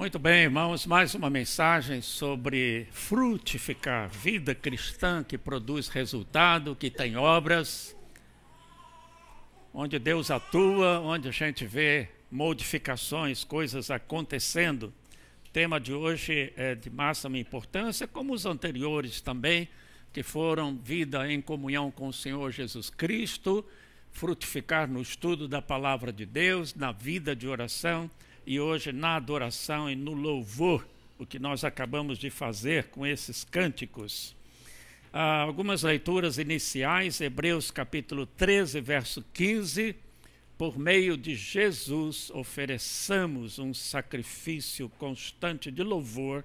Muito bem, irmãos, mais uma mensagem sobre frutificar, vida cristã que produz resultado, que tem obras, onde Deus atua, onde a gente vê modificações, coisas acontecendo. O tema de hoje é de máxima importância, como os anteriores também, que foram vida em comunhão com o Senhor Jesus Cristo, frutificar no estudo da palavra de Deus, na vida de oração, e hoje na adoração e no louvor, o que nós acabamos de fazer com esses cânticos. Algumas leituras iniciais, Hebreus capítulo 13, verso 15, por meio de Jesus ofereçamos um sacrifício constante de louvor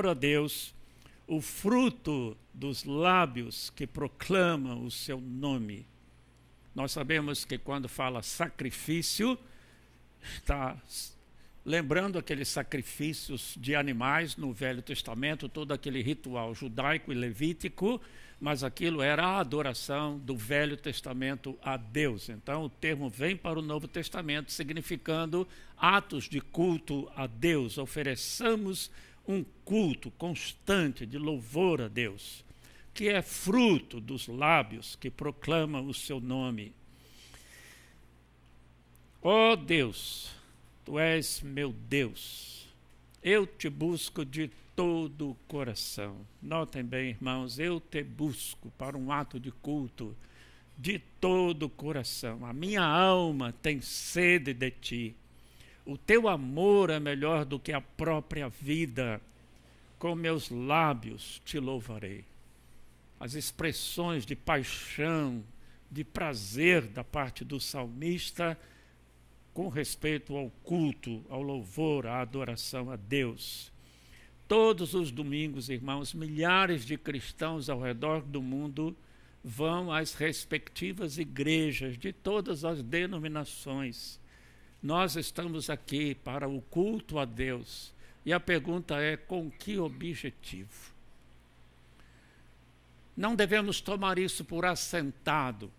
a Deus, o fruto dos lábios que proclamam o seu nome. Nós sabemos que quando fala sacrifício, está lembrando aqueles sacrifícios de animais no Velho Testamento, todo aquele ritual judaico e levítico, mas aquilo era a adoração do Velho Testamento a Deus. Então o termo vem para o Novo Testamento significando atos de culto a Deus. Ofereçamos um culto constante de louvor a Deus, que é fruto dos lábios que proclamam o seu nome. Ó Deus, Tu és meu Deus, eu te busco de todo o coração. Notem bem, irmãos, eu te busco para um ato de culto de todo o coração. A minha alma tem sede de Ti. O Teu amor é melhor do que a própria vida. Com meus lábios Te louvarei. As expressões de paixão, de prazer da parte do salmista com respeito ao culto, ao louvor, à adoração a Deus. Todos os domingos, irmãos, milhares de cristãos ao redor do mundo vão às respectivas igrejas de todas as denominações. Nós estamos aqui para o culto a Deus. E a pergunta é: com que objetivo? Não devemos tomar isso por assentado.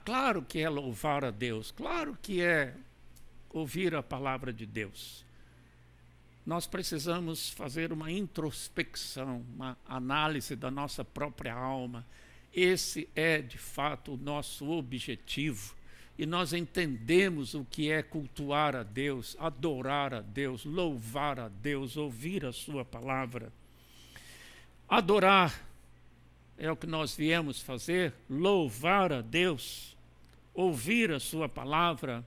Claro que é louvar a Deus, claro que é ouvir a palavra de Deus. Nós precisamos fazer uma introspecção, uma análise da nossa própria alma. Esse é, de fato, o nosso objetivo. E nós entendemos o que é cultuar a Deus, adorar a Deus, louvar a Deus, ouvir a sua palavra. Adorar é o que nós viemos fazer, louvar a Deus, ouvir a sua palavra,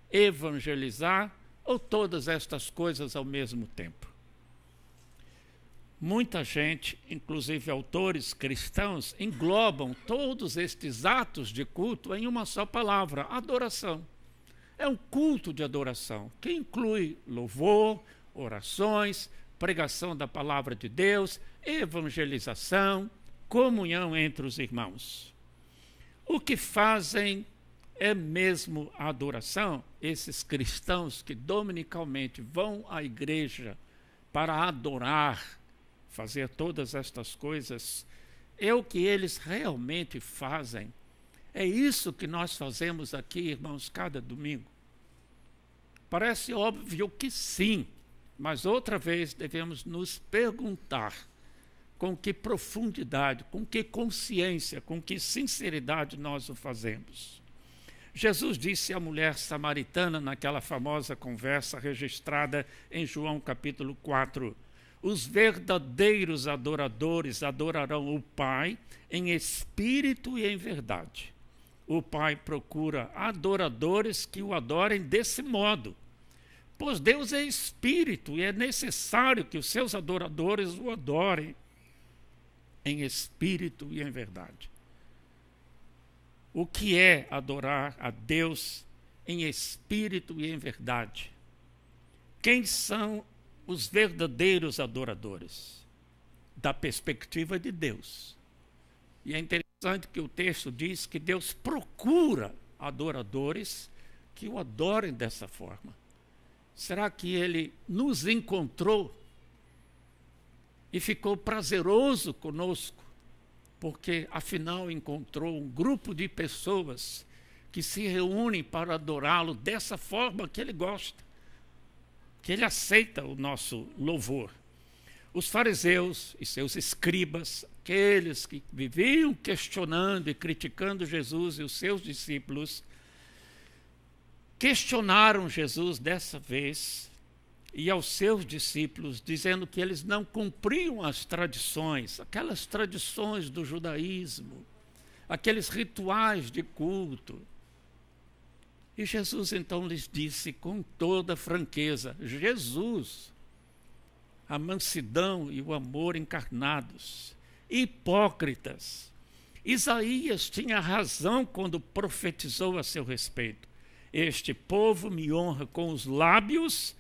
evangelizar, ou todas estas coisas ao mesmo tempo. Muita gente, inclusive autores cristãos, englobam todos estes atos de culto em uma só palavra: adoração. É um culto de adoração, que inclui louvor, orações, pregação da palavra de Deus, evangelização, comunhão entre os irmãos. O que fazem é mesmo a adoração? Esses cristãos que dominicalmente vão à igreja para adorar, fazer todas estas coisas, é o que eles realmente fazem. É isso que nós fazemos aqui, irmãos, cada domingo. Parece óbvio que sim, mas outra vez devemos nos perguntar: com que profundidade, com que consciência, com que sinceridade nós o fazemos? Jesus disse à mulher samaritana naquela famosa conversa registrada em João capítulo 4, os verdadeiros adoradores adorarão o Pai em espírito e em verdade. O Pai procura adoradores que o adorem desse modo, pois Deus é espírito e é necessário que os seus adoradores o adorem em espírito e em verdade. O que é adorar a Deus em espírito e em verdade? Quem são os verdadeiros adoradores? Da perspectiva de Deus. E é interessante que o texto diz que Deus procura adoradores que o adorem dessa forma. Será que Ele nos encontrou e ficou prazeroso conosco, porque afinal encontrou um grupo de pessoas que se reúnem para adorá-lo dessa forma que Ele gosta, que ele aceita o nosso louvor. Os fariseus e seus escribas, aqueles que viviam questionando e criticando Jesus e os seus discípulos, questionaram Jesus dessa vez e aos seus discípulos, dizendo que eles não cumpriam as tradições, aquelas tradições do judaísmo, aqueles rituais de culto. E Jesus então lhes disse com toda franqueza, Jesus, a mansidão e o amor encarnados, hipócritas. Isaías tinha razão quando profetizou a seu respeito. Este povo me honra com os lábios,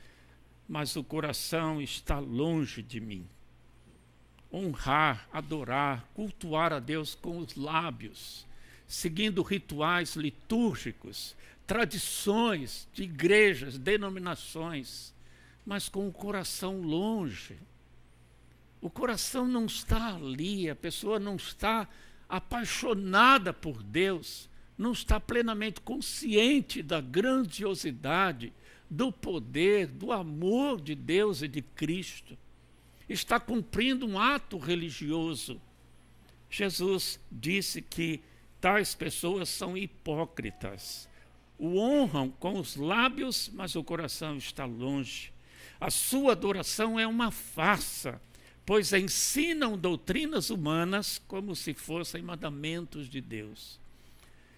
mas o coração está longe de mim. Honrar, adorar, cultuar a Deus com os lábios, seguindo rituais litúrgicos, tradições de igrejas, denominações, mas com o coração longe. O coração não está ali, a pessoa não está apaixonada por Deus, não está plenamente consciente da grandiosidade, do poder, do amor de Deus e de Cristo. Está cumprindo um ato religioso. Jesus disse que tais pessoas são hipócritas. O honram com os lábios, mas o coração está longe. A sua adoração é uma farsa, pois ensinam doutrinas humanas como se fossem mandamentos de Deus.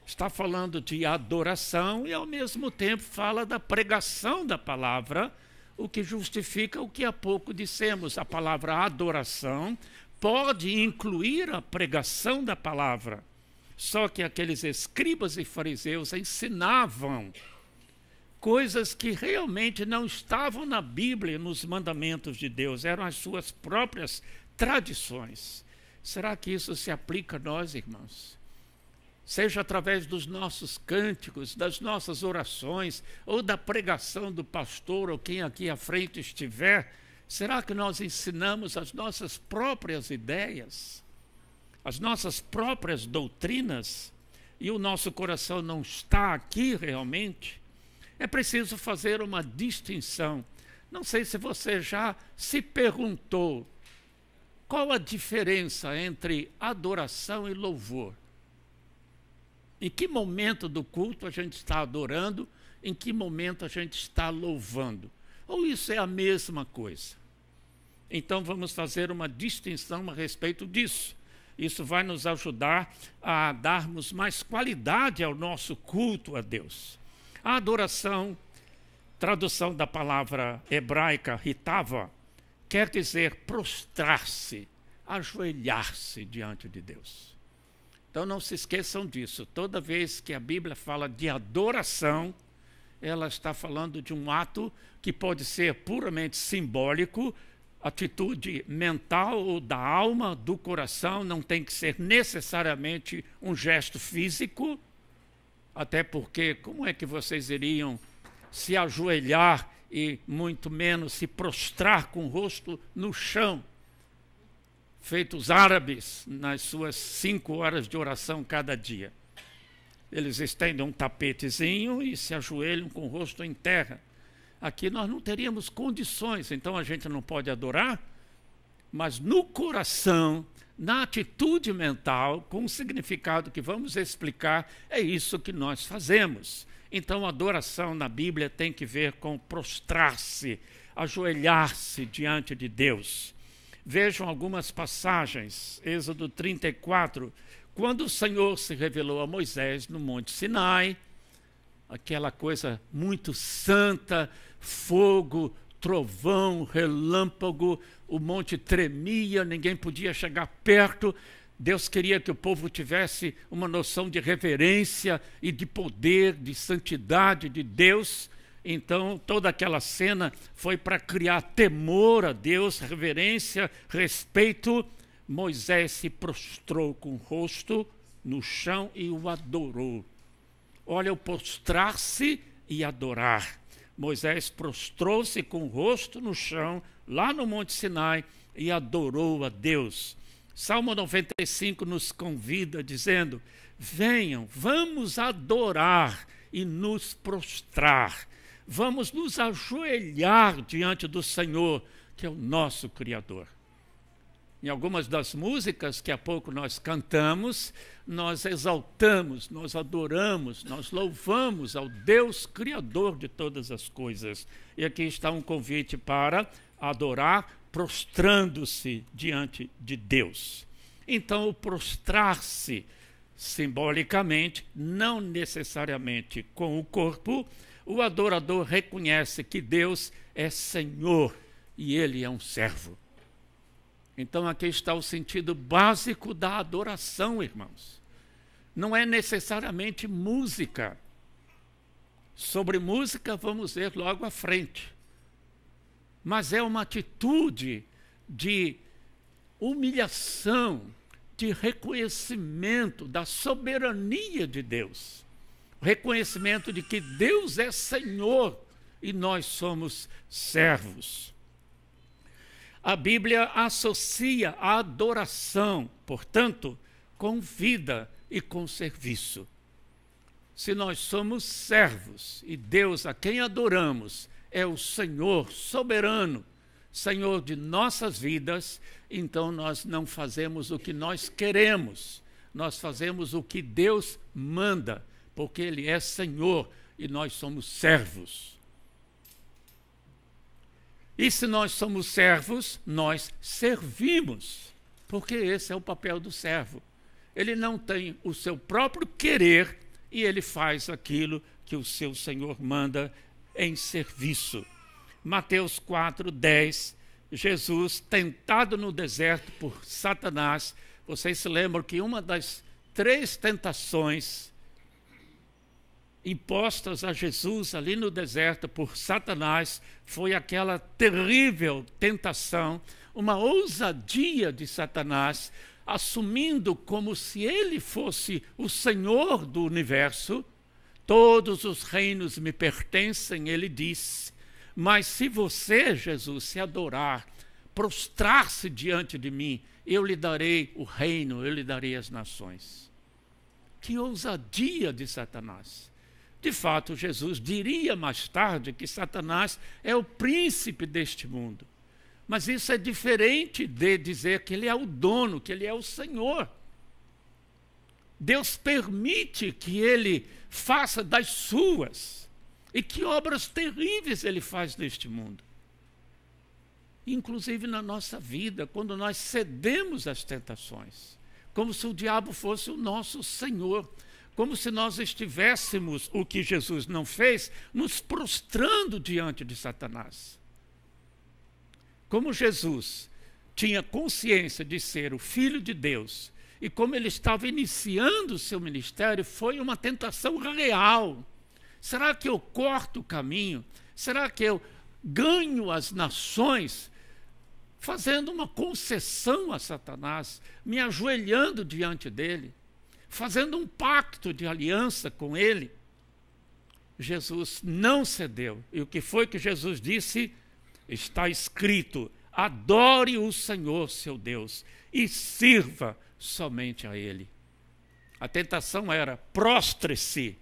Está falando de adoração e, ao mesmo tempo, fala da pregação da palavra, o que justifica o que há pouco dissemos. A palavra adoração pode incluir a pregação da palavra. Só que aqueles escribas e fariseus ensinavam coisas que realmente não estavam na Bíblia, nos mandamentos de Deus, eram as suas próprias tradições. Será que isso se aplica a nós, irmãos? Seja através dos nossos cânticos, das nossas orações, ou da pregação do pastor, ou quem aqui à frente estiver, será que nós ensinamos as nossas próprias ideias, as nossas próprias doutrinas, e o nosso coração não está aqui realmente? É preciso fazer uma distinção. Não sei se você já se perguntou qual a diferença entre adoração e louvor. Em que momento do culto a gente está adorando, em que momento a gente está louvando? Ou isso é a mesma coisa? Então vamos fazer uma distinção a respeito disso. Isso vai nos ajudar a darmos mais qualidade ao nosso culto a Deus. A adoração, tradução da palavra hebraica hitava, quer dizer prostrar-se, ajoelhar-se diante de Deus. Então não se esqueçam disso. Toda vez que a Bíblia fala de adoração, ela está falando de um ato que pode ser puramente simbólico, atitude mental ou da alma, do coração, não tem que ser necessariamente um gesto físico, até porque como é que vocês iriam se ajoelhar e muito menos se prostrar com o rosto no chão? Feitos árabes nas suas 5 horas de oração cada dia. Eles estendem um tapetezinho e se ajoelham com o rosto em terra. Aqui nós não teríamos condições, então a gente não pode adorar, mas no coração, na atitude mental, com o significado que vamos explicar, é isso que nós fazemos. Então a adoração na Bíblia tem que ver com prostrar-se, ajoelhar-se diante de Deus. Vejam algumas passagens, Êxodo 34, quando o Senhor se revelou a Moisés no Monte Sinai, aquela coisa muito santa, fogo, trovão, relâmpago, o monte tremia, ninguém podia chegar perto. Deus queria que o povo tivesse uma noção de reverência e de poder, de santidade de Deus. Então, toda aquela cena foi para criar temor a Deus, reverência, respeito. Moisés se prostrou com o rosto no chão e o adorou. Olha, o prostrar-se e adorar. Moisés prostrou-se com o rosto no chão, lá no Monte Sinai, e adorou a Deus. Salmo 95 nos convida, dizendo: venham, vamos adorar e nos prostrar. vamos nos ajoelhar diante do Senhor, que é o nosso Criador. Em algumas das músicas que há pouco nós cantamos, nós exaltamos, nós adoramos, nós louvamos ao Deus Criador de todas as coisas. E aqui está um convite para adorar, prostrando-se diante de Deus. Então, o prostrar-se, simbolicamente, não necessariamente com o corpo, o adorador reconhece que Deus é Senhor e Ele é um servo. Então, aqui está o sentido básico da adoração, irmãos. Não é necessariamente música. Sobre música vamos ver logo à frente. Mas é uma atitude de humilhação, de reconhecimento da soberania de Deus. Reconhecimento de que Deus é Senhor e nós somos servos. A Bíblia associa a adoração, portanto, com vida e com serviço. Se nós somos servos e Deus a quem adoramos é o Senhor soberano, Senhor de nossas vidas, então nós não fazemos o que nós queremos, nós fazemos o que Deus manda, porque Ele é Senhor e nós somos servos. E se nós somos servos, nós servimos, porque esse é o papel do servo. Ele não tem o seu próprio querer e ele faz aquilo que o seu Senhor manda em serviço. Mateus 4:10, Jesus, tentado no deserto por Satanás, vocês se lembram que uma das 3 tentações impostas a Jesus ali no deserto por Satanás foi aquela terrível tentação, uma ousadia de Satanás, assumindo como se ele fosse o Senhor do universo. Todos os reinos me pertencem, ele disse, mas se você, Jesus, se adorar, prostrar-se diante de mim, eu lhe darei o reino, eu lhe darei as nações. Que ousadia de Satanás! De fato, Jesus diria mais tarde que Satanás é o príncipe deste mundo. Mas isso é diferente de dizer que ele é o dono, que ele é o Senhor. Deus permite que ele faça das suas. E que obras terríveis ele faz neste mundo. Inclusive na nossa vida, quando nós cedemos às tentações. Como se o diabo fosse o nosso Senhor. Como se nós estivéssemos, o que Jesus não fez, nos prostrando diante de Satanás. Como Jesus tinha consciência de ser o Filho de Deus, e como ele estava iniciando o seu ministério, foi uma tentação real. Será que eu corto o caminho? Será que eu ganho as nações? Fazendo uma concessão a Satanás, me ajoelhando diante dele, fazendo um pacto de aliança com ele. Jesus não cedeu. E o que foi que Jesus disse? Está escrito, adore o Senhor, seu Deus, e sirva somente a Ele. A tentação era, prostre-se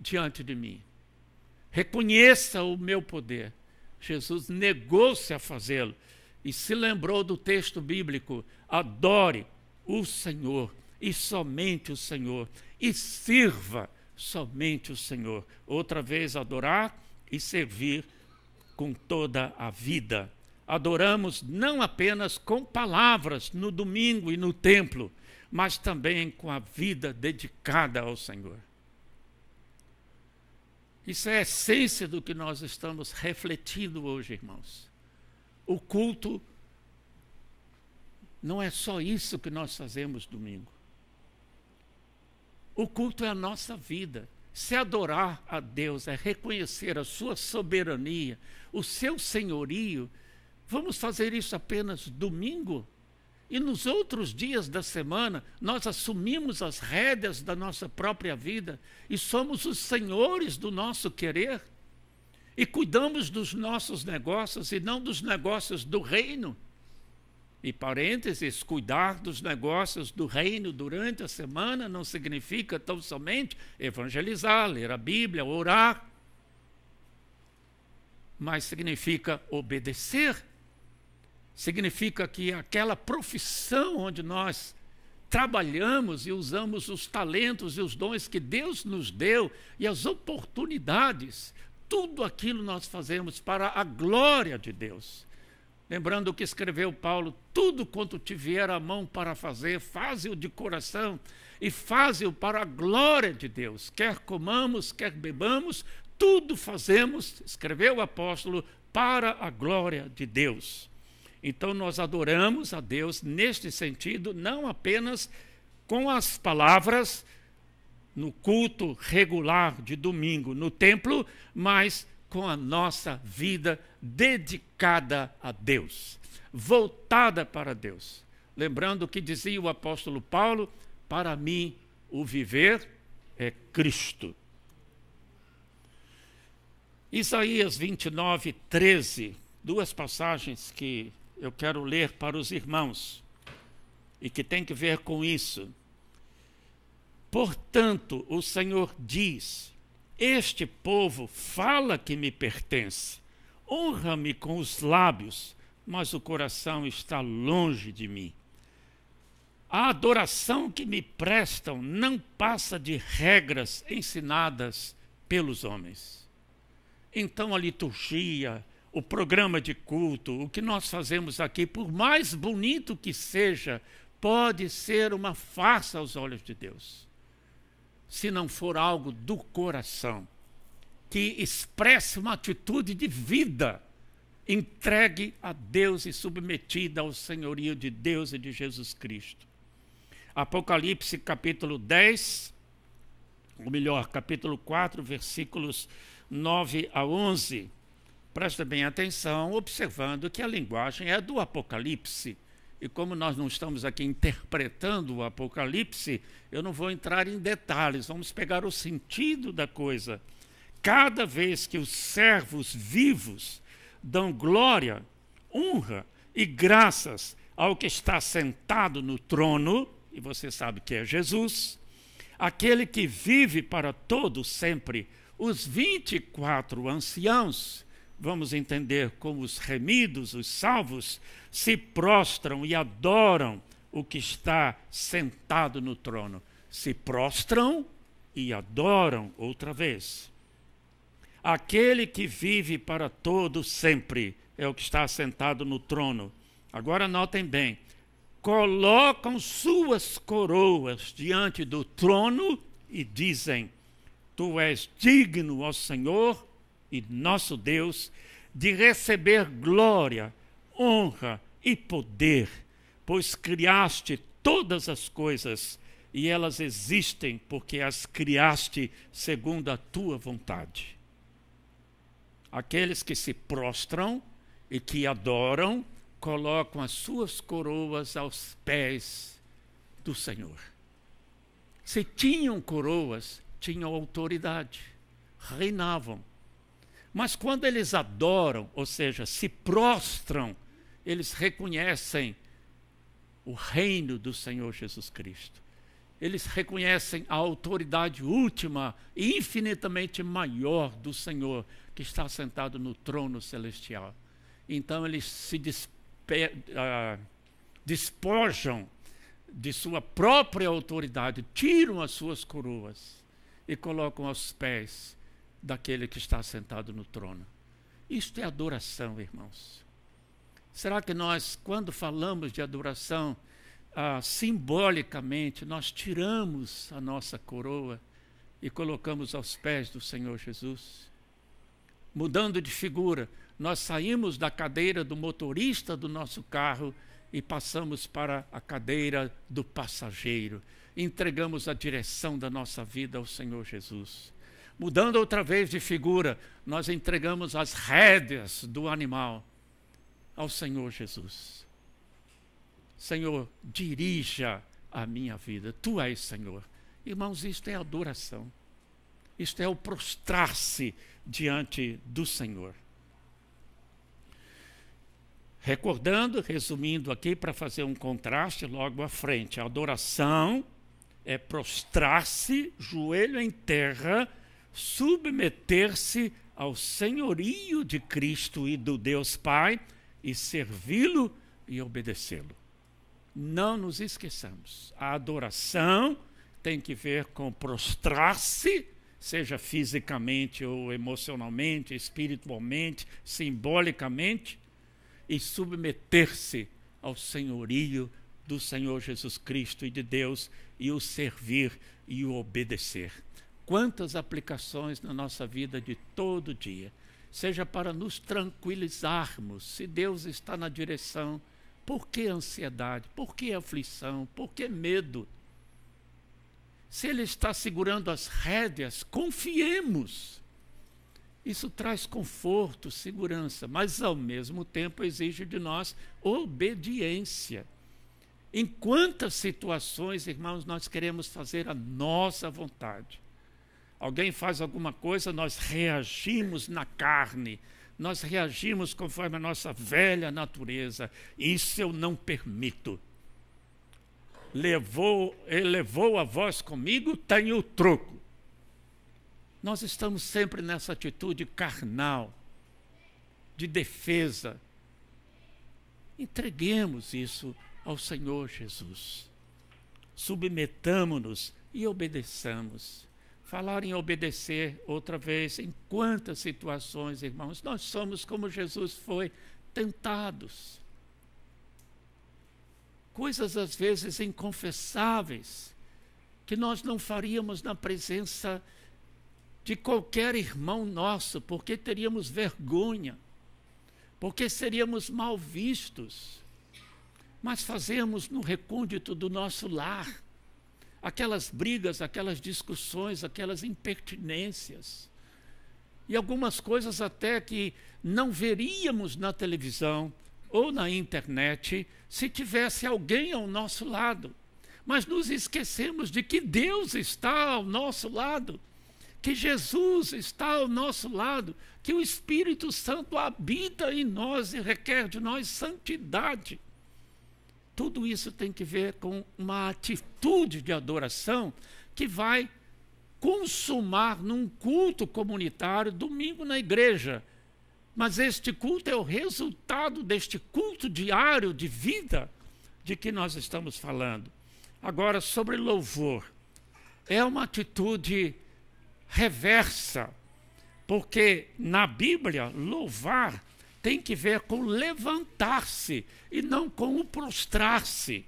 diante de mim. Reconheça o meu poder. Jesus negou-se a fazê-lo e se lembrou do texto bíblico, adore o Senhor, e somente o Senhor, e sirva somente o Senhor. Outra vez, adorar e servir com toda a vida. Adoramos não apenas com palavras no domingo e no templo, mas também com a vida dedicada ao Senhor. Isso é a essência do que nós estamos refletindo hoje, irmãos. O culto não é só isso que nós fazemos domingo. O culto é a nossa vida. Se adorar a Deus é reconhecer a sua soberania, o seu senhorio, vamos fazer isso apenas domingo? E nos outros dias da semana, nós assumimos as rédeas da nossa própria vida e somos os senhores do nosso querer? E cuidamos dos nossos negócios e não dos negócios do reino? E parênteses, cuidar dos negócios do reino durante a semana não significa tão somente evangelizar, ler a Bíblia, orar. mas significa obedecer. Significa que aquela profissão onde nós trabalhamos e usamos os talentos e os dons que Deus nos deu e as oportunidades, tudo aquilo nós fazemos para a glória de Deus. Lembrando o que escreveu Paulo: tudo quanto te vier à mão para fazer, faze-o de coração e faze-o para a glória de Deus. Quer comamos, quer bebamos, tudo fazemos, escreveu o apóstolo, para a glória de Deus. Então nós adoramos a Deus neste sentido, não apenas com as palavras no culto regular de domingo no templo, mas com a nossa vida dedicada a Deus, voltada para Deus. Lembrando o que dizia o apóstolo Paulo: para mim o viver é Cristo. Isaías 29, 13, duas passagens que eu quero ler para os irmãos e que tem que ver com isso. Portanto, o Senhor diz: este povo fala que me pertence, honra-me com os lábios, mas o coração está longe de mim. A adoração que me prestam não passa de regras ensinadas pelos homens. Então a liturgia, o programa de culto, o que nós fazemos aqui, por mais bonito que seja, pode ser uma farsa aos olhos de Deus, se não for algo do coração, que expresse uma atitude de vida, entregue a Deus e submetida ao senhorio de Deus e de Jesus Cristo. Apocalipse capítulo 10, ou melhor, capítulo 4, versículos 9 a 11. Presta bem atenção, observando que a linguagem é do Apocalipse. E como nós não estamos aqui interpretando o Apocalipse, eu não vou entrar em detalhes, vamos pegar o sentido da coisa. Cada vez que os servos vivos dão glória, honra e graças ao que está sentado no trono, e você sabe que é Jesus, aquele que vive para todo sempre, os 24 anciãos, vamos entender como os remidos, os salvos, se prostram e adoram o que está sentado no trono. Se prostram e adoram outra vez. Aquele que vive para todo sempre é o que está sentado no trono. Agora notem bem, colocam suas coroas diante do trono e dizem: tu és digno, ó Senhor e nosso Deus, de receber glória, honra e poder, pois criaste todas as coisas e elas existem porque as criaste segundo a tua vontade. Aqueles que se prostram e que adoram, colocam as suas coroas aos pés do Senhor. Se tinham coroas, tinham autoridade, reinavam. Mas quando eles adoram, ou seja, se prostram, eles reconhecem o reino do Senhor Jesus Cristo. Eles reconhecem a autoridade última e infinitamente maior do Senhor, que está sentado no trono celestial. Então eles se despojam de sua própria autoridade, tiram as suas coroas e colocam aos pés daquele que está sentado no trono. Isto é adoração, irmãos. Será que nós, quando falamos de adoração, simbolicamente, nós tiramos a nossa coroa e colocamos aos pés do Senhor Jesus? Mudando de figura, nós saímos da cadeira do motorista do nosso carro e passamos para a cadeira do passageiro. Entregamos a direção da nossa vida ao Senhor Jesus. Mudando outra vez de figura, nós entregamos as rédeas do animal ao Senhor Jesus. Senhor, dirija a minha vida. Tu és Senhor. Irmãos, isto é adoração. Isto é o prostrar-se diante do Senhor. Recordando, resumindo aqui para fazer um contraste logo à frente. A adoração é prostrar-se, joelho em terra, submeter-se ao senhorio de Cristo e do Deus Pai e servi-lo e obedecê-lo. Não nos esqueçamos, a adoração tem que ver com prostrar-se, seja fisicamente ou emocionalmente, espiritualmente, simbolicamente, e submeter-se ao senhorio do Senhor Jesus Cristo e de Deus, e o servir e o obedecer. Quantas aplicações na nossa vida de todo dia, seja para nos tranquilizarmos, se Deus está na direção, por que ansiedade, por que aflição, por que medo? Se Ele está segurando as rédeas, confiemos. Isso traz conforto, segurança, mas ao mesmo tempo exige de nós obediência. Em quantas situações, irmãos, nós queremos fazer a nossa vontade? Alguém faz alguma coisa, nós reagimos na carne, nós reagimos conforme a nossa velha natureza. Isso eu não permito. Elevou a voz comigo, tenho o troco. Nós estamos sempre nessa atitude carnal, de defesa. Entreguemos isso ao Senhor Jesus. Submetamo-nos e obedeçamos. Falar em obedecer outra vez, em quantas situações, irmãos, nós somos como Jesus foi, tentados. Coisas às vezes inconfessáveis, que nós não faríamos na presença de qualquer irmão nosso, porque teríamos vergonha, porque seríamos mal vistos. Mas fazemos no recôndito do nosso lar, aquelas brigas, aquelas discussões, aquelas impertinências, e algumas coisas até que não veríamos na televisão ou na internet se tivesse alguém ao nosso lado. Mas nos esquecemos de que Deus está ao nosso lado, que Jesus está ao nosso lado, que o Espírito Santo habita em nós e requer de nós santidade. Tudo isso tem que ver com uma atitude de adoração que vai consumar num culto comunitário, domingo na igreja. Mas este culto é o resultado deste culto diário de vida de que nós estamos falando. Agora, sobre louvor. É uma atitude reversa, porque na Bíblia, louvar tem que ver com levantar-se e não com o prostrar-se.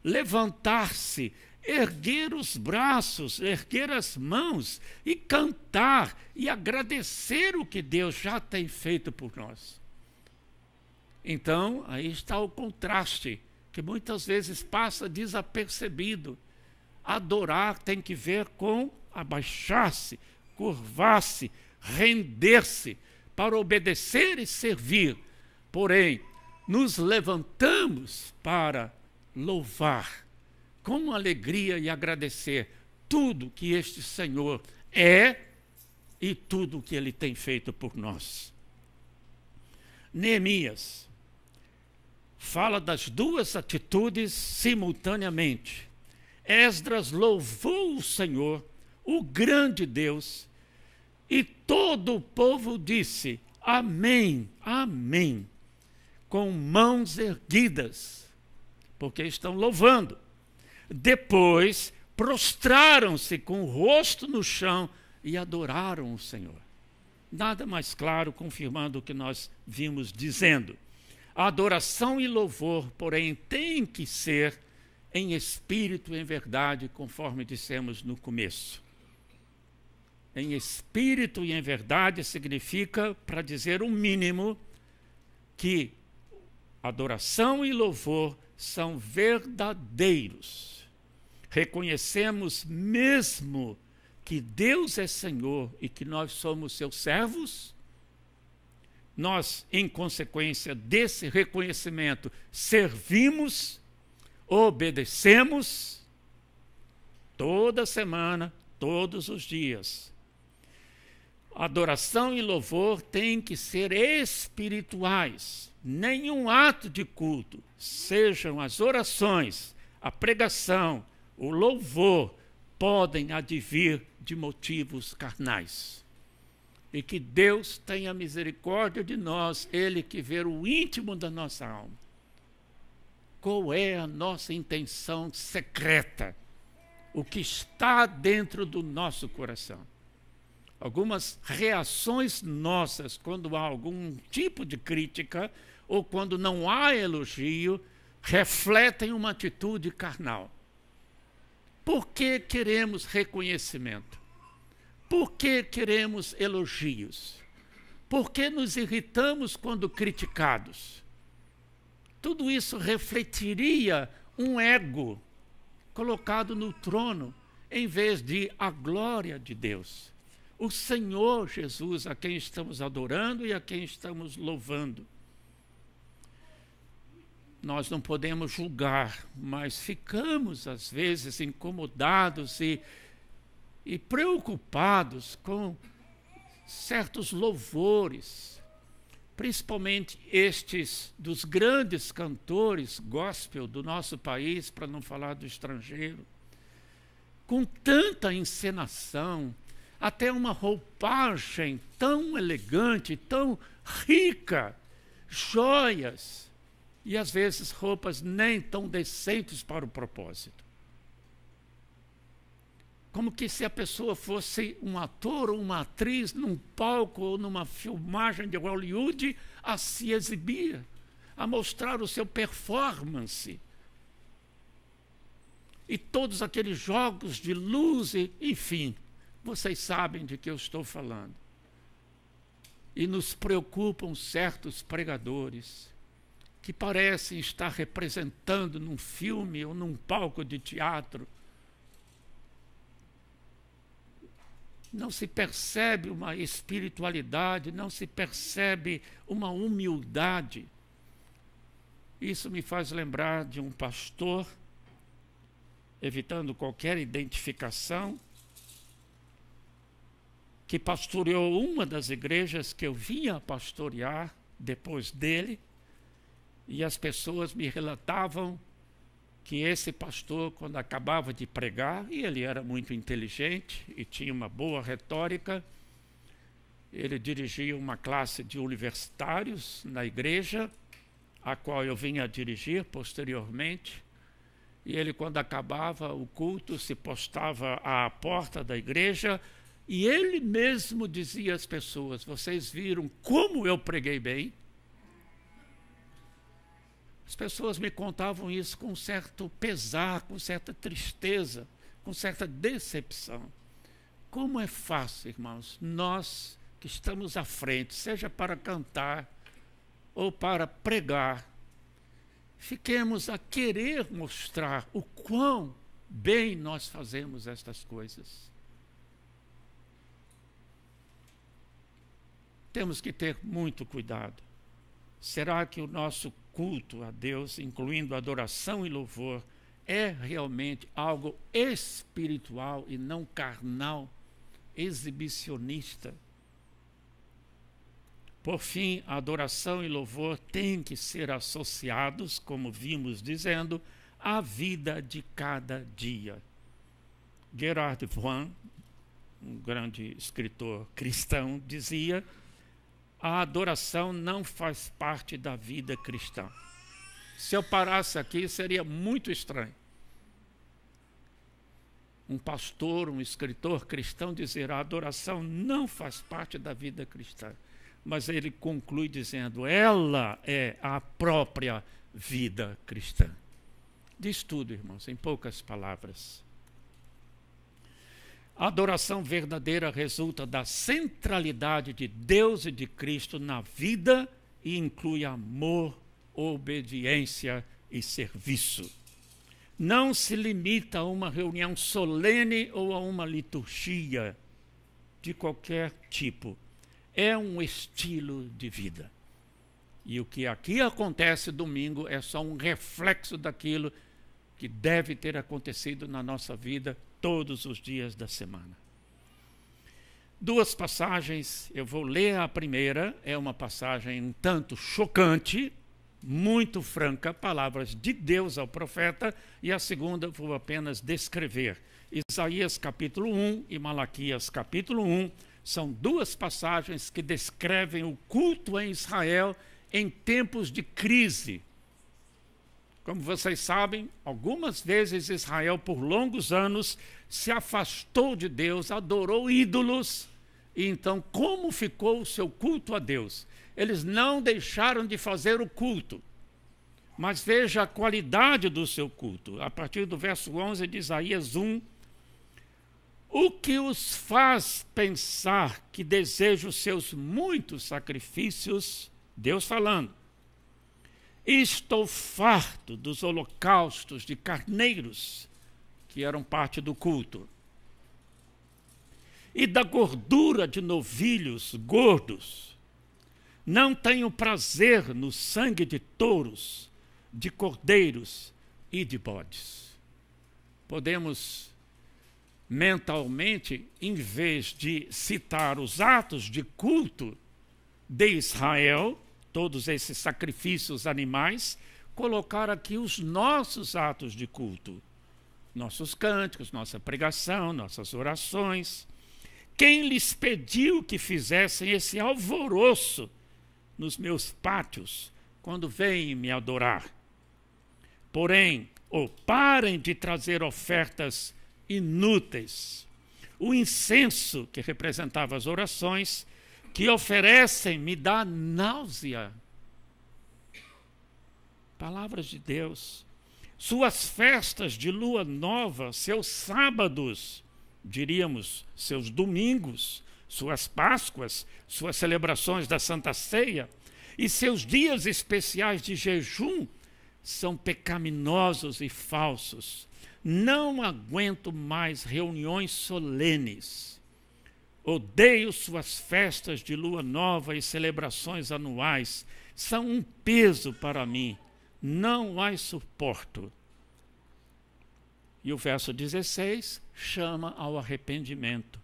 Levantar-se, erguer os braços, erguer as mãos e cantar e agradecer o que Deus já tem feito por nós. Então, aí está o contraste, que muitas vezes passa desapercebido. Adorar tem que ver com abaixar-se, curvar-se, render-se, para obedecer e servir. Porém, nos levantamos para louvar com alegria e agradecer tudo que este Senhor é e tudo que Ele tem feito por nós. Neemias fala das duas atitudes simultaneamente. Esdras louvou o Senhor, o grande Deus, e todo o povo disse, amém, amém, com mãos erguidas, porque estão louvando. Depois, prostraram-se com o rosto no chão e adoraram o Senhor. Nada mais claro, confirmando o que nós vimos dizendo. A adoração e louvor, porém, tem que ser em espírito e em verdade, conforme dissemos no começo. Em espírito e em verdade significa, para dizer o mínimo, que adoração e louvor são verdadeiros. Reconhecemos mesmo que Deus é Senhor e que nós somos seus servos. Nós, em consequência desse reconhecimento, servimos, obedecemos toda semana, todos os dias. Adoração e louvor têm que ser espirituais. Nenhum ato de culto, sejam as orações, a pregação, o louvor, podem advir de motivos carnais. E que Deus tenha misericórdia de nós, Ele que vê o íntimo da nossa alma. Qual é a nossa intenção secreta? O que está dentro do nosso coração? Algumas reações nossas quando há algum tipo de crítica ou quando não há elogio, refletem uma atitude carnal. Por que queremos reconhecimento? Por que queremos elogios? Por que nos irritamos quando criticados? Tudo isso refletiria um ego colocado no trono, em vez de a glória de Deus. O Senhor Jesus, a quem estamos adorando e a quem estamos louvando. Nós não podemos julgar, mas ficamos, às vezes, incomodados e preocupados com certos louvores, principalmente estes dos grandes cantores gospel do nosso país, para não falar do estrangeiro, com tanta encenação, até uma roupagem tão elegante, tão rica, joias, e às vezes roupas nem tão decentes para o propósito. Como que se a pessoa fosse um ator ou uma atriz num palco ou numa filmagem de Hollywood a se exibir, a mostrar o seu performance. E todos aqueles jogos de luz, enfim, vocês sabem de que eu estou falando. E nos preocupam certos pregadores que parecem estar representando num filme ou num palco de teatro. Não se percebe uma espiritualidade, não se percebe uma humildade. Isso me faz lembrar de um pastor, evitando qualquer identificação, que pastoreou uma das igrejas que eu vinha pastorear depois dele, e as pessoas me relatavam que esse pastor, quando acabava de pregar, e ele era muito inteligente e tinha uma boa retórica, ele dirigia uma classe de universitários na igreja, a qual eu vinha a dirigir posteriormente, e ele, quando acabava o culto, se postava à porta da igreja, e ele mesmo dizia às pessoas: vocês viram como eu preguei bem? As pessoas me contavam isso com certo pesar, com certa tristeza, com certa decepção. Como é fácil, irmãos, nós que estamos à frente, seja para cantar ou para pregar, fiquemos a querer mostrar o quão bem nós fazemos estas coisas. Temos que ter muito cuidado. Será que o nosso culto a Deus, incluindo adoração e louvor, é realmente algo espiritual e não carnal, exibicionista? Por fim, a adoração e louvor têm que ser associados, como vimos dizendo, à vida de cada dia. Gerard Vaughan, um grande escritor cristão, dizia: a adoração não faz parte da vida cristã. Se eu parasse aqui, seria muito estranho. Um pastor, um escritor cristão dizer: a adoração não faz parte da vida cristã. Mas ele conclui dizendo: ela é a própria vida cristã. Diz tudo, irmãos, em poucas palavras. A adoração verdadeira resulta da centralidade de Deus e de Cristo na vida e inclui amor, obediência e serviço. Não se limita a uma reunião solene ou a uma liturgia de qualquer tipo. É um estilo de vida. E o que aqui acontece domingo é só um reflexo daquilo que deve ter acontecido na nossa vida todos os dias da semana. Duas passagens, eu vou ler a primeira, é uma passagem um tanto chocante, muito franca, palavras de Deus ao profeta, e a segunda vou apenas descrever. Isaías capítulo 1 e Malaquias capítulo 1, São duas passagens que descrevem o culto em Israel em tempos de crise. Como vocês sabem, algumas vezes Israel, por longos anos, se afastou de Deus, adorou ídolos. E então, como ficou o seu culto a Deus? Eles não deixaram de fazer o culto. Mas veja a qualidade do seu culto. A partir do verso 11 de Isaías 1, o que os faz pensar que deseja os seus muitos sacrifícios, Deus falando, estou farto dos holocaustos de carneiros, que eram parte do culto, e da gordura de novilhos gordos. Não tenho prazer no sangue de touros, de cordeiros e de bodes. Podemos mentalmente, em vez de citar os atos de culto de Israel, todos esses sacrifícios animais, colocar aqui os nossos atos de culto, nossos cânticos, nossa pregação, nossas orações. Quem lhes pediu que fizessem esse alvoroço nos meus pátios quando vêm me adorar? Porém, parem de trazer ofertas inúteis. O incenso, que representava as orações, que oferecem, me dá náusea. Palavras de Deus. Suas festas de lua nova, seus sábados, diríamos, seus domingos, suas Páscoas, suas celebrações da Santa Ceia e seus dias especiais de jejum são pecaminosos e falsos. Não aguento mais reuniões solenes. Odeio suas festas de lua nova e celebrações anuais. São um peso para mim. Não as suporto. E o verso 16 chama ao arrependimento.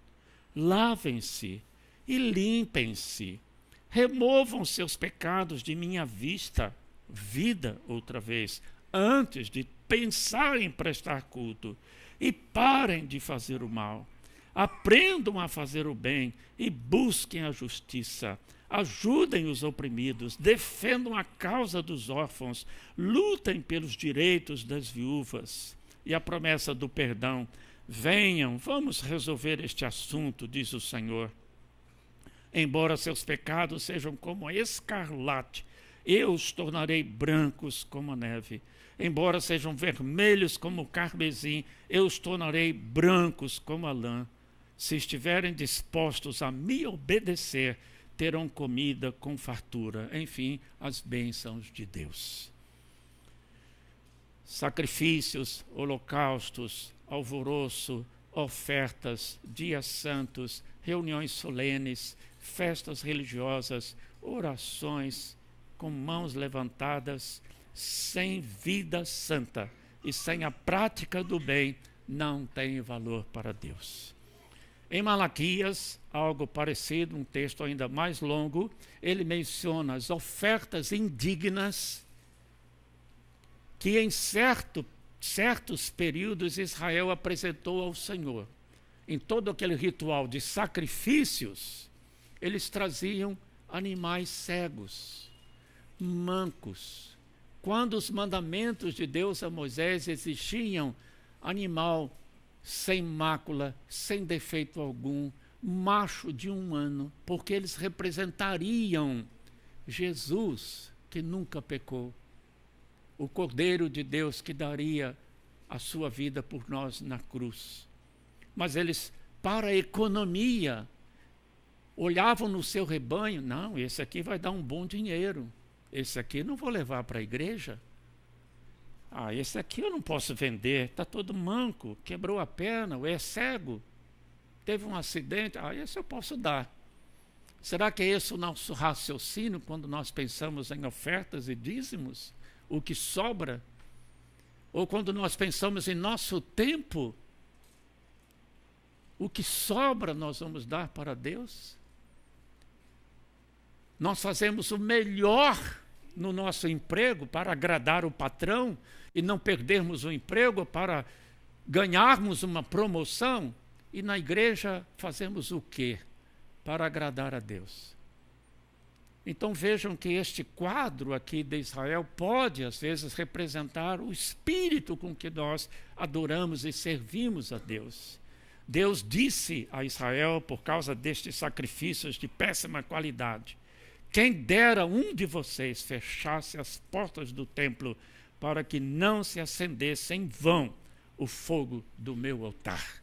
Lavem-se e limpem-se. Removam seus pecados de minha vista. Vida, outra vez, antes de pensar em prestar culto. E parem de fazer o mal. Aprendam a fazer o bem e busquem a justiça. Ajudem os oprimidos, defendam a causa dos órfãos, lutem pelos direitos das viúvas. E a promessa do perdão. Venham, vamos resolver este assunto, diz o Senhor. Embora seus pecados sejam como a escarlate, eu os tornarei brancos como a neve. Embora sejam vermelhos como o carmesim, eu os tornarei brancos como a lã. Se estiverem dispostos a me obedecer, terão comida com fartura. Enfim, as bênçãos de Deus. Sacrifícios, holocaustos, alvoroço, ofertas, dias santos, reuniões solenes, festas religiosas, orações com mãos levantadas, sem vida santa e sem a prática do bem, não tem valor para Deus. Em Malaquias, algo parecido, um texto ainda mais longo, ele menciona as ofertas indignas que em certos períodos Israel apresentou ao Senhor. Em todo aquele ritual de sacrifícios, eles traziam animais cegos, mancos. Quando os mandamentos de Deus a Moisés exigiam animal sem mácula, sem defeito algum, macho de 1 ano, porque eles representariam Jesus, que nunca pecou, o Cordeiro de Deus que daria a sua vida por nós na cruz. Mas eles, para a economia, olhavam no seu rebanho, não, esse aqui vai dar um bom dinheiro, esse aqui não vou levar para a igreja. Esse aqui eu não posso vender, está todo manco, quebrou a perna, ou é cego, teve um acidente, esse eu posso dar. Será que é esse o nosso raciocínio quando nós pensamos em ofertas e dízimos? O que sobra? Ou quando nós pensamos em nosso tempo, o que sobra nós vamos dar para Deus? Nós fazemos o melhor no nosso emprego para agradar o patrão e não perdermos o emprego para ganharmos uma promoção, e na igreja fazemos o quê? para agradar a Deus. Então vejam que este quadro aqui de Israel pode, às vezes, representar o espírito com que nós adoramos e servimos a Deus. Deus disse a Israel, por causa destes sacrifícios de péssima qualidade: quem dera um de vocês fechasse as portas do templo para que não se acendesse em vão o fogo do meu altar.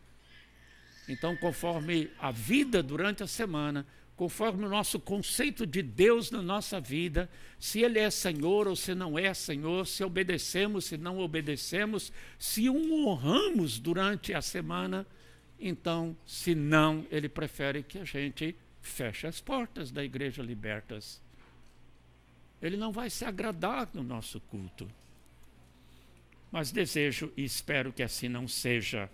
Então, conforme a vida durante a semana, conforme o nosso conceito de Deus na nossa vida, se Ele é Senhor ou se não é Senhor, se obedecemos, se não obedecemos, se o honramos durante a semana, então, se não, Ele prefere que a gente feche as portas da Igreja Libertas. Ele não vai se agradar no nosso culto. Mas desejo e espero que assim não seja.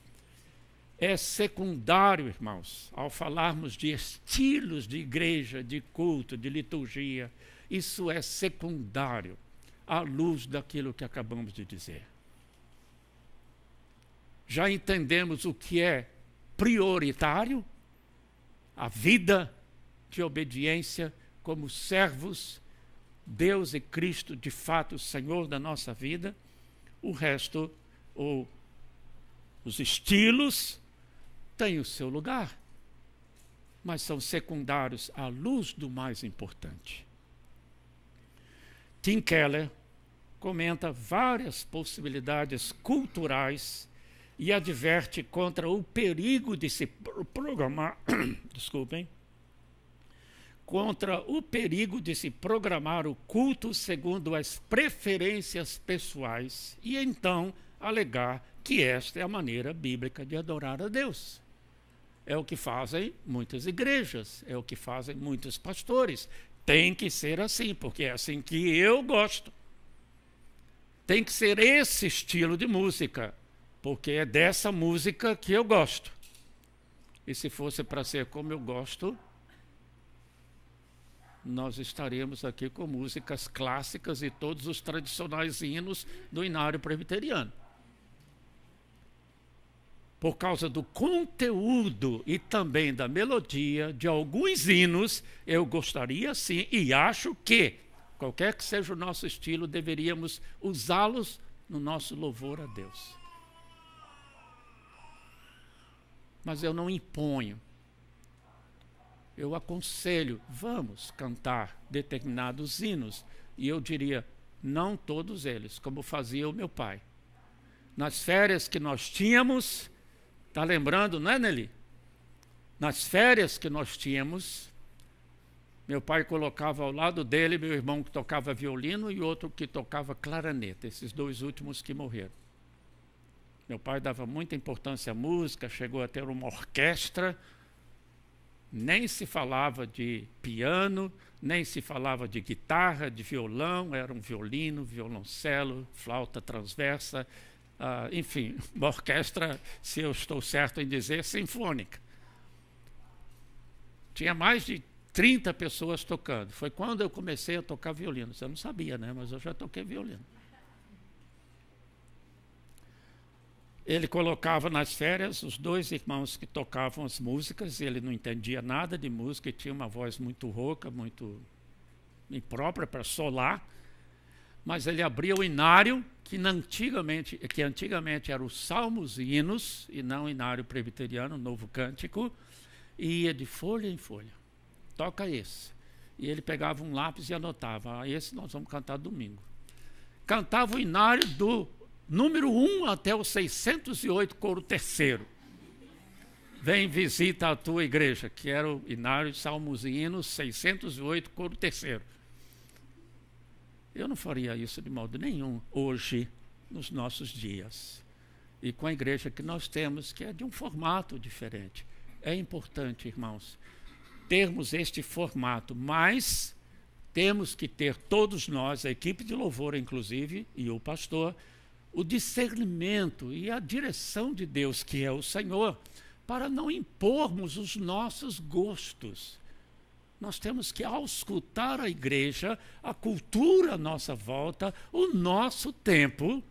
É secundário, irmãos, ao falarmos de estilos de igreja, de culto, de liturgia, isso é secundário à luz daquilo que acabamos de dizer. Já entendemos o que é prioritário? A vida de obediência como servos, Deus e Cristo, de fato, o Senhor da nossa vida. O resto, ou os estilos, têm o seu lugar, mas são secundários à luz do mais importante. Tim Keller comenta várias possibilidades culturais e adverte contra o perigo de se programar, contra o perigo de se programar o culto segundo as preferências pessoais e então alegar que esta é a maneira bíblica de adorar a Deus. É o que fazem muitas igrejas, é o que fazem muitos pastores. Tem que ser assim, porque é assim que eu gosto. Tem que ser esse estilo de música, porque é dessa música que eu gosto. E se fosse para ser como eu gosto, nós estaremos aqui com músicas clássicas e todos os tradicionais hinos do Inário Presbiteriano. Por causa do conteúdo e também da melodia de alguns hinos, eu gostaria sim, e acho que, qualquer que seja o nosso estilo, deveríamos usá-los no nosso louvor a Deus. Mas eu não imponho. Eu aconselho, vamos cantar determinados hinos. E eu diria, não todos eles, como fazia o meu pai. Nas férias que nós tínhamos, está lembrando, não é, Nelly? Nas férias que nós tínhamos, meu pai colocava ao lado dele meu irmão que tocava violino e outro que tocava clarinete, esses dois últimos que morreram. Meu pai dava muita importância à música, chegou a ter uma orquestra. Nem se falava de piano, nem se falava de guitarra, de violão, era um violino, violoncelo, flauta transversa, enfim, uma orquestra, se eu estou certo em dizer, sinfônica. Tinha mais de 30 pessoas tocando. Foi quando eu comecei a tocar violino. Você não sabia, né? Mas eu já toquei violino. Ele colocava nas férias os dois irmãos que tocavam as músicas, ele não entendia nada de música e tinha uma voz muito rouca, muito imprópria para solar, mas ele abria o inário, que antigamente era os salmos e hinos, e não o inário presbiteriano, novo cântico, e ia de folha em folha. Toca esse. E ele pegava um lápis e anotava, esse nós vamos cantar domingo. Cantava o inário do número 1 até o 608, coro terceiro. Vem, visita a tua igreja, que era o inário de salmos e hinos 608, coro terceiro. Eu não faria isso de modo nenhum hoje, nos nossos dias. E com a igreja que nós temos, que é de um formato diferente. É importante, irmãos, termos este formato, mas temos que ter todos nós, a equipe de louvor inclusive, e o pastor, o discernimento e a direção de Deus, que é o Senhor, para não impormos os nossos gostos. Nós temos que auscultar a igreja, a cultura à nossa volta, o nosso tempo,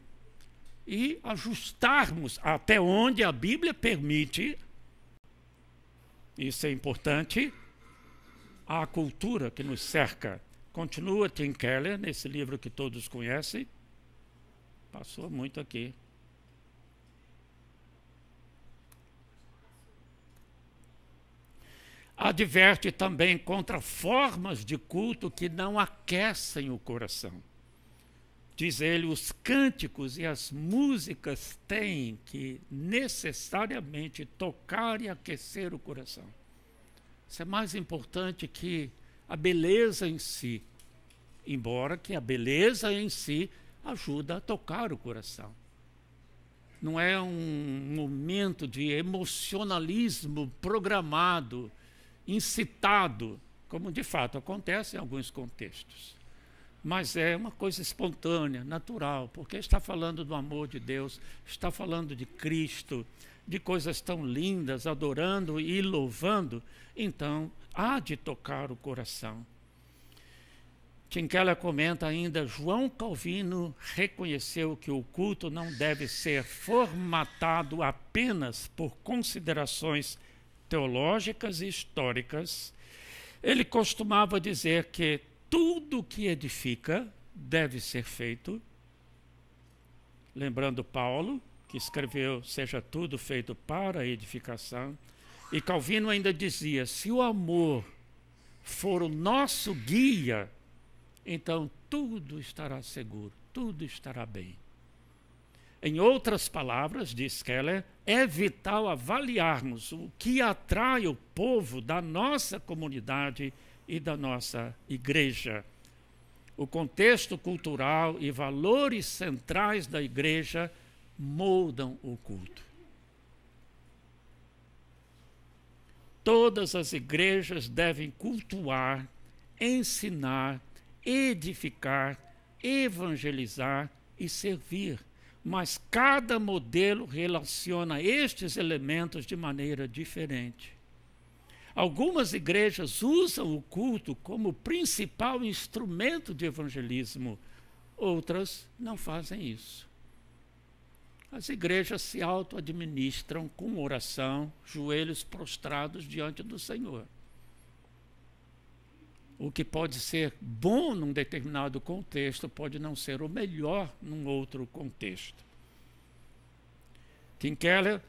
e ajustarmos até onde a Bíblia permite, isso é importante, à cultura que nos cerca. Continua Tim Keller, nesse livro que todos conhecem. Passou muito aqui. Adverte também contra formas de culto que não aquecem o coração. Diz ele, os cânticos e as músicas têm que necessariamente tocar e aquecer o coração. Isso é mais importante que a beleza em si, embora que a beleza em si ajuda a tocar o coração. Não é um momento de emocionalismo programado, incitado, como de fato acontece em alguns contextos. Mas é uma coisa espontânea, natural, porque está falando do amor de Deus, está falando de Cristo, de coisas tão lindas, adorando e louvando, então há de tocar o coração. Tim Keller comenta ainda, João Calvino reconheceu que o culto não deve ser formatado apenas por considerações teológicas e históricas. Ele costumava dizer que tudo que edifica deve ser feito. Lembrando Paulo, que escreveu, seja tudo feito para a edificação. E Calvino ainda dizia, se o amor for o nosso guia, então tudo estará seguro, tudo estará bem. Em outras palavras, diz Keller, é vital avaliarmos o que atrai o povo da nossa comunidade e da nossa igreja. O contexto cultural e valores centrais da igreja moldam o culto. Todas as igrejas devem cultuar, ensinar, edificar, evangelizar e servir. Mas cada modelo relaciona estes elementos de maneira diferente. Algumas igrejas usam o culto como principal instrumento de evangelismo, outras não fazem isso. As igrejas se auto-administram com oração, joelhos prostrados diante do Senhor. O que pode ser bom num determinado contexto pode não ser o melhor num outro contexto. Tim Keller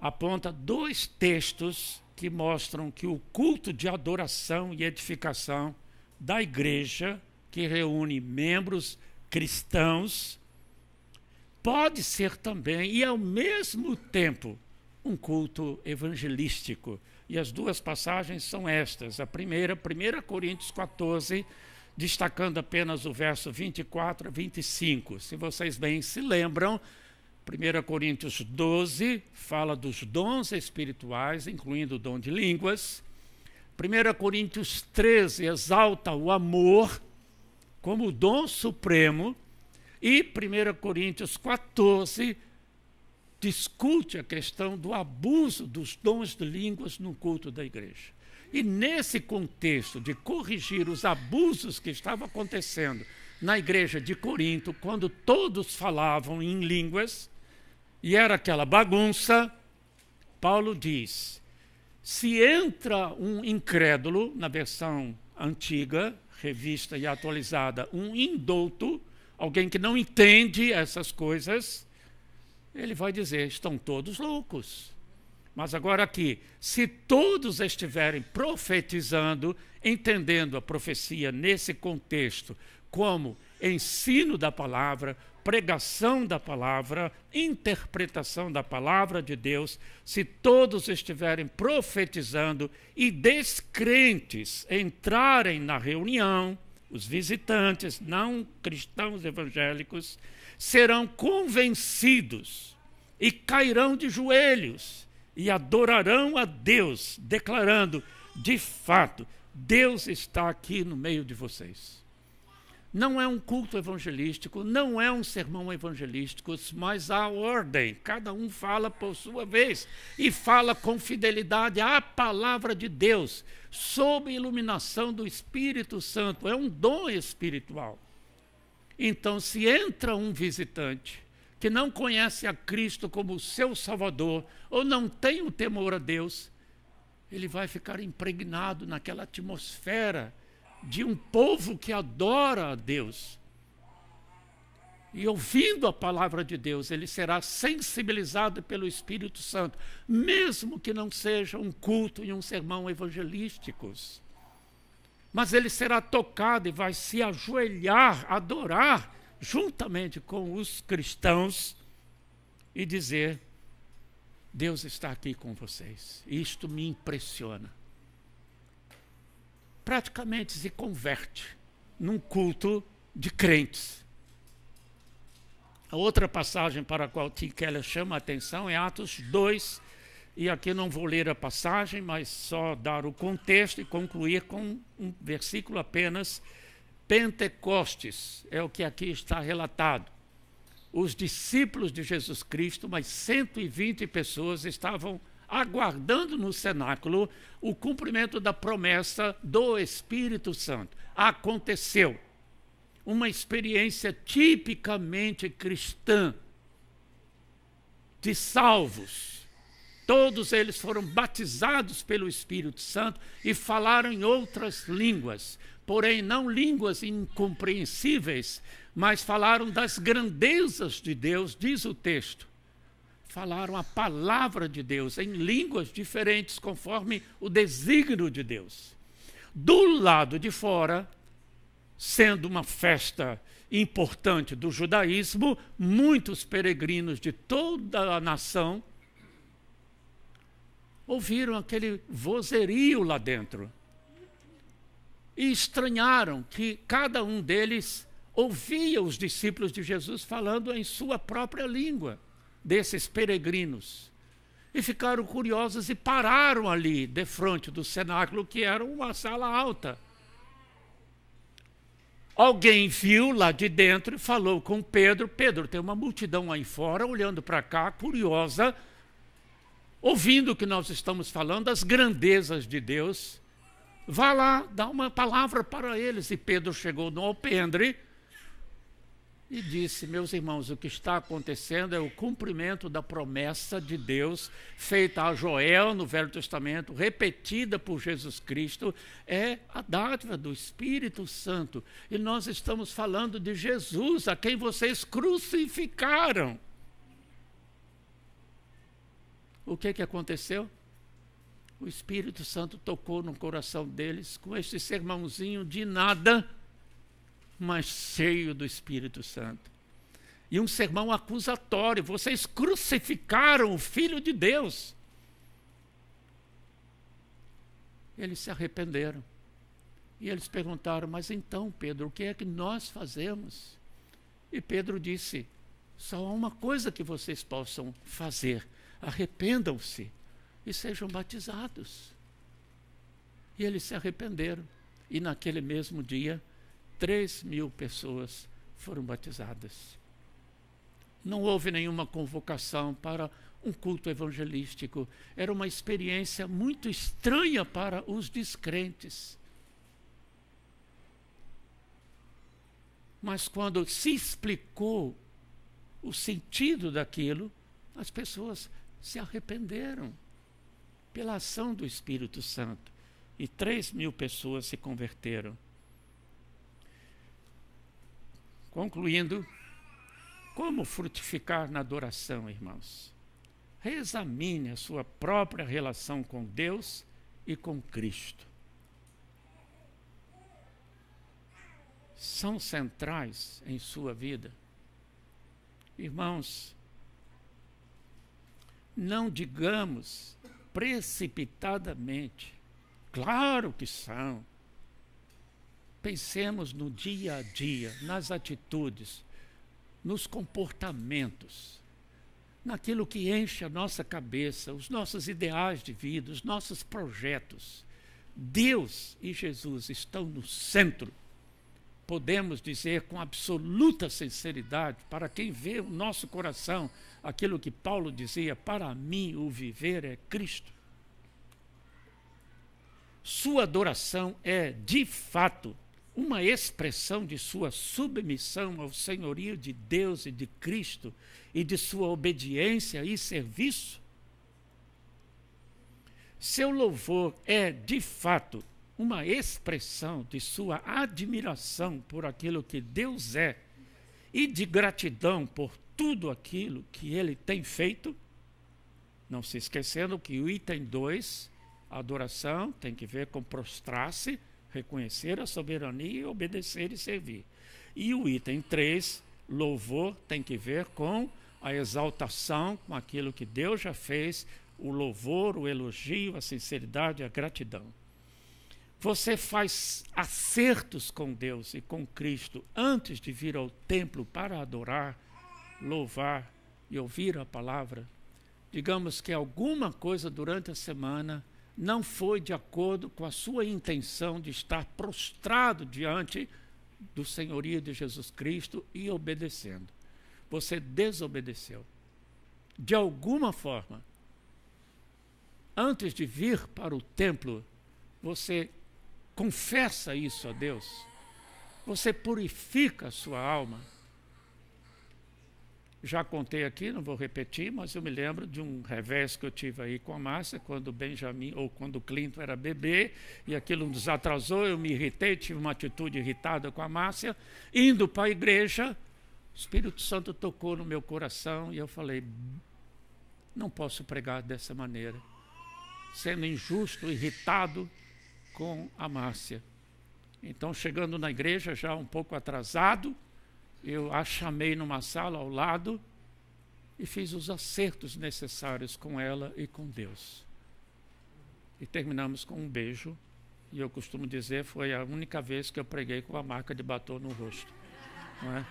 aponta 2 textos que mostram que o culto de adoração e edificação da igreja, que reúne membros cristãos, pode ser também, e ao mesmo tempo, um culto evangelístico. E as 2 passagens são estas. A primeira, 1 Coríntios 14, destacando apenas o verso 24 a 25. Se vocês bem se lembram, 1 Coríntios 12 fala dos dons espirituais, incluindo o dom de línguas. 1 Coríntios 13 exalta o amor como o dom supremo. E 1 Coríntios 14 discute a questão do abuso dos dons de línguas no culto da igreja. E nesse contexto de corrigir os abusos que estavam acontecendo na igreja de Corinto, quando todos falavam em línguas, e era aquela bagunça, Paulo diz, se entra um incrédulo, na versão antiga, revista e atualizada, um indouto, alguém que não entende essas coisas, ele vai dizer, estão todos loucos. Mas agora aqui, se todos estiverem profetizando, entendendo a profecia nesse contexto como ensino da palavra, pregação da palavra, interpretação da palavra de Deus, se todos estiverem profetizando e descrentes entrarem na reunião, os visitantes não cristãos evangélicos, serão convencidos e cairão de joelhos e adorarão a Deus, declarando, de fato, Deus está aqui no meio de vocês. Não é um culto evangelístico, não é um sermão evangelístico, mas há ordem, cada um fala por sua vez e fala com fidelidade à palavra de Deus, sob iluminação do Espírito Santo, é um dom espiritual. Então, se entra um visitante que não conhece a Cristo como seu Salvador, ou não tem o temor a Deus, ele vai ficar impregnado naquela atmosfera de um povo que adora a Deus. E ouvindo a palavra de Deus, ele será sensibilizado pelo Espírito Santo, mesmo que não seja um culto e um sermão evangelísticos. Mas ele será tocado e vai se ajoelhar, adorar, juntamente com os cristãos, e dizer: Deus está aqui com vocês. Isto me impressiona. Praticamente se converte num culto de crentes. A outra passagem para a qual Tim Keller chama a atenção é Atos 2, e aqui não vou ler a passagem, mas só dar o contexto e concluir com um versículo apenas. Pentecostes é o que aqui está relatado. Os discípulos de Jesus Cristo, mais 120 pessoas, estavam aguardando no cenáculo o cumprimento da promessa do Espírito Santo. Aconteceu. Uma experiência tipicamente cristã, de salvos. Todos eles foram batizados pelo Espírito Santo e falaram em outras línguas, porém não línguas incompreensíveis, mas falaram das grandezas de Deus, diz o texto. Falaram a palavra de Deus em línguas diferentes, conforme o desígnio de Deus. Do lado de fora, sendo uma festa importante do judaísmo, muitos peregrinos de toda a nação ouviram aquele vozerio lá dentro e estranharam que cada um deles ouvia os discípulos de Jesus falando em sua própria língua, desses peregrinos. E ficaram curiosos e pararam ali, defronte do cenáculo, que era uma sala alta. Alguém viu lá de dentro e falou com Pedro: Pedro, tem uma multidão aí fora olhando para cá, curiosa, ouvindo o que nós estamos falando, as grandezas de Deus. Vá lá, dá uma palavra para eles. E Pedro chegou no alpendre e disse: meus irmãos, o que está acontecendo é o cumprimento da promessa de Deus, feita a Joel no Velho Testamento, repetida por Jesus Cristo, é a dádiva do Espírito Santo. E nós estamos falando de Jesus, a quem vocês crucificaram. O que aconteceu? O Espírito Santo tocou no coração deles com este sermãozinho de nada, mas cheio do Espírito Santo. E um sermão acusatório: vocês crucificaram o Filho de Deus. Eles se arrependeram. E eles perguntaram: mas então, Pedro, o que é que nós fazemos? E Pedro disse: só há uma coisa que vocês possam fazer: arrependam-se e sejam batizados. E eles se arrependeram. E naquele mesmo dia, 3.000 pessoas foram batizadas. Não houve nenhuma convocação para um culto evangelístico. Era uma experiência muito estranha para os descrentes. Mas quando se explicou o sentido daquilo, as pessoas se arrependeram pela ação do Espírito Santo. E 3.000 pessoas se converteram. Concluindo, como frutificar na adoração, irmãos? Reexamine a sua própria relação com Deus e com Cristo. São centrais em sua vida? Irmãos, não digamos precipitadamente: claro que são. Pensemos no dia a dia, nas atitudes, nos comportamentos, naquilo que enche a nossa cabeça, os nossos ideais de vida, os nossos projetos. Deus e Jesus estão no centro. Podemos dizer com absoluta sinceridade, para quem vê o nosso coração, aquilo que Paulo dizia: para mim o viver é Cristo. Sua adoração é, de fato, uma expressão de sua submissão ao senhorio de Deus e de Cristo e de sua obediência e serviço. Seu louvor é, de fato, uma expressão de sua admiração por aquilo que Deus é e de gratidão por tudo aquilo que Ele tem feito, não se esquecendo que o item 2, adoração, tem que ver com prostrar-se, reconhecer a soberania, obedecer e servir. E o item 3, louvor, tem que ver com a exaltação, com aquilo que Deus já fez, o louvor, o elogio, a sinceridade, a gratidão. Você faz acertos com Deus e com Cristo antes de vir ao templo para adorar, louvar e ouvir a palavra. Digamos que alguma coisa durante a semana não foi de acordo com a sua intenção de estar prostrado diante do senhorio de Jesus Cristo e obedecendo. Você desobedeceu. De alguma forma, antes de vir para o templo, você confessa isso a Deus. Você purifica a sua alma. Já contei aqui, não vou repetir, mas eu me lembro de um revés que eu tive aí com a Márcia, quando o Benjamin, ou quando o Clinton era bebê, e aquilo nos atrasou, eu me irritei, tive uma atitude irritada com a Márcia. Indo para a igreja, o Espírito Santo tocou no meu coração e eu falei, não posso pregar dessa maneira, sendo injusto, irritado com a Márcia. Então, chegando na igreja, já um pouco atrasado, eu a chamei numa sala ao lado e fiz os acertos necessários com ela e com Deus. E terminamos com um beijo, e eu costumo dizer, foi a única vez que eu preguei com a marca de batom no rosto. Não é?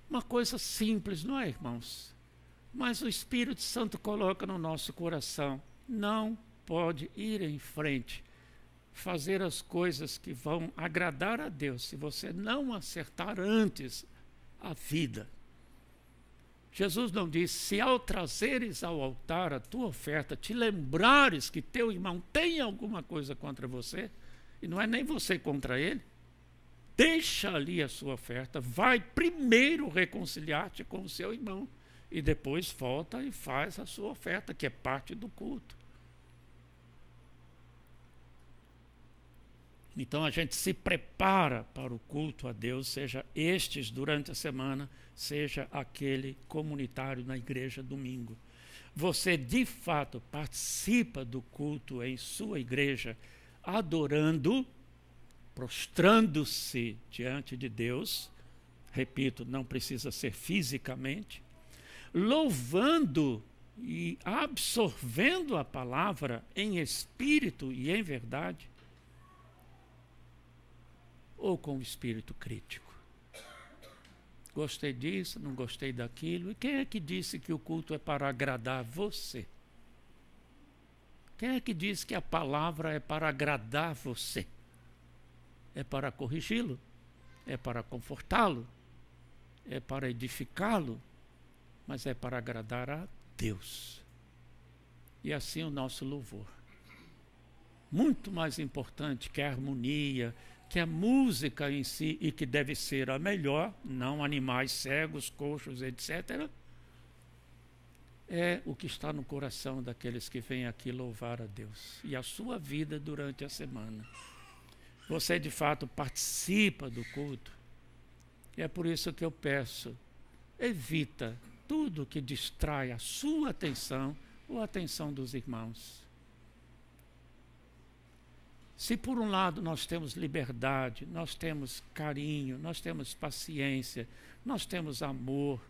Uma coisa simples, não é, irmãos? Mas o Espírito Santo coloca no nosso coração, não pode ir em frente, fazer as coisas que vão agradar a Deus, se você não acertar antes a vida. Jesus não disse, se ao trazeres ao altar a tua oferta, te lembrares que teu irmão tem alguma coisa contra você, e não é nem você contra ele, deixa ali a sua oferta, vai primeiro reconciliar-te com o seu irmão, e depois volta e faz a sua oferta, que é parte do culto. Então a gente se prepara para o culto a Deus, seja estes durante a semana, seja aquele comunitário na igreja domingo. Você de fato participa do culto em sua igreja, adorando, prostrando-se diante de Deus, repito, não precisa ser fisicamente, louvando e absorvendo a palavra em espírito e em verdade, ou com o espírito crítico. Gostei disso, não gostei daquilo. E quem é que disse que o culto é para agradar você? Quem é que disse que a palavra é para agradar você? É para corrigi-lo? É para confortá-lo? É para edificá-lo? Mas é para agradar a Deus. E assim o nosso louvor. Muito mais importante que a harmonia, que a música em si, e que deve ser a melhor, não animais cegos, coxos, etc., é o que está no coração daqueles que vêm aqui louvar a Deus. E a sua vida durante a semana. Você, de fato, participa do culto. E é por isso que eu peço, evita tudo que distrai a sua atenção ou a atenção dos irmãos. Se por um lado nós temos liberdade, nós temos carinho, nós temos paciência, nós temos amor,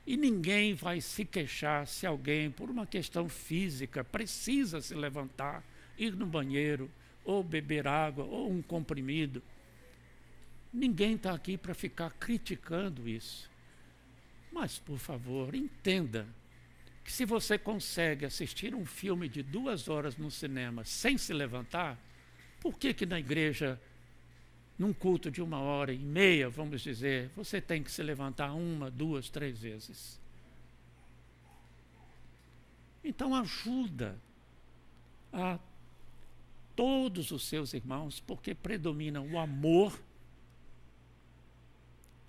e ninguém vai se queixar se alguém, por uma questão física, precisa se levantar, ir no banheiro, ou beber água, ou um comprimido. Ninguém está aqui para ficar criticando isso. Mas, por favor, entenda que se você consegue assistir um filme de 2 horas no cinema sem se levantar, por que na igreja, num culto de 1h30, vamos dizer, você tem que se levantar 1, 2, 3 vezes? Então ajuda a todos os seus irmãos, porque predomina o amor,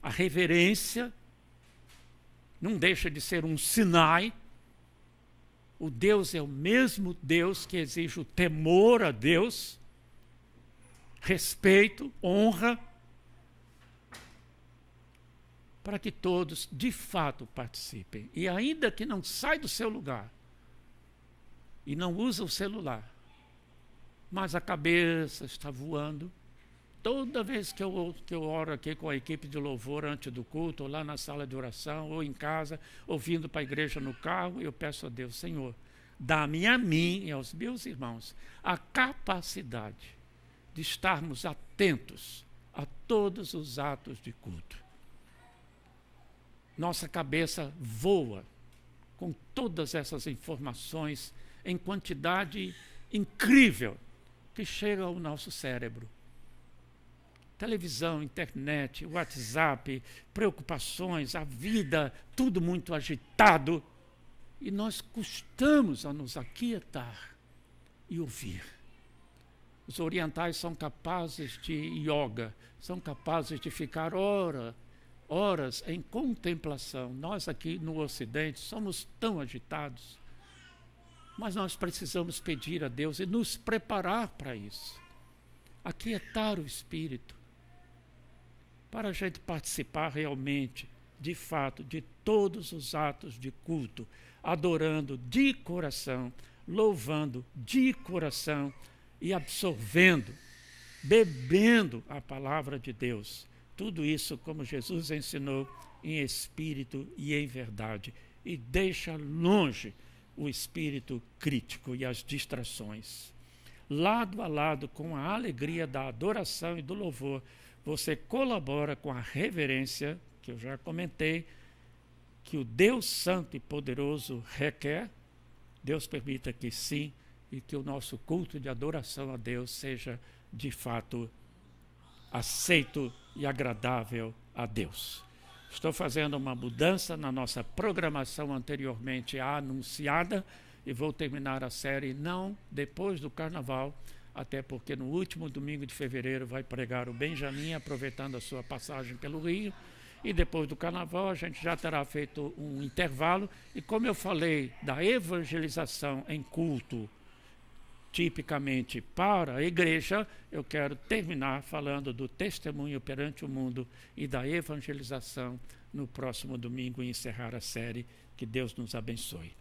a reverência, não deixa de ser um Sinai, O Deus é o mesmo Deus que exige o temor a Deus, respeito, honra, para que todos, de fato, participem. E ainda que não saia do seu lugar e não usa o celular, mas a cabeça está voando, toda vez que eu oro aqui com a equipe de louvor antes do culto, ou lá na sala de oração, ou em casa, ou vindo para a igreja no carro, eu peço a Deus, Senhor, dá-me a mim e aos meus irmãos a capacidade de estarmos atentos a todos os atos de culto. Nossa cabeça voa com todas essas informações em quantidade incrível que chega ao nosso cérebro. Televisão, internet, WhatsApp, preocupações, a vida, tudo muito agitado. E nós custamos a nos aquietar e ouvir. Os orientais são capazes de yoga, são capazes de ficar horas em contemplação. Nós aqui no Ocidente somos tão agitados, mas nós precisamos pedir a Deus e nos preparar para isso. Aquietar o espírito, para a gente participar realmente, de fato, de todos os atos de culto, adorando de coração, louvando de coração e absorvendo, bebendo a palavra de Deus. Tudo isso, como Jesus ensinou, em espírito e em verdade. E deixa longe o espírito crítico e as distrações. Lado a lado com a alegria da adoração e do louvor, você colabora com a reverência, que eu já comentei, que o Deus Santo e Poderoso requer. Deus permita que sim, e que o nosso culto de adoração a Deus seja, de fato, aceito e agradável a Deus. Estou fazendo uma mudança na nossa programação anteriormente anunciada e vou terminar a série não depois do Carnaval, até porque no último domingo de fevereiro vai pregar o Benjamin, aproveitando a sua passagem pelo Rio, e depois do Carnaval a gente já terá feito um intervalo, e como eu falei da evangelização em culto, tipicamente para a igreja, eu quero terminar falando do testemunho perante o mundo e da evangelização no próximo domingo e encerrar a série. Que Deus nos abençoe.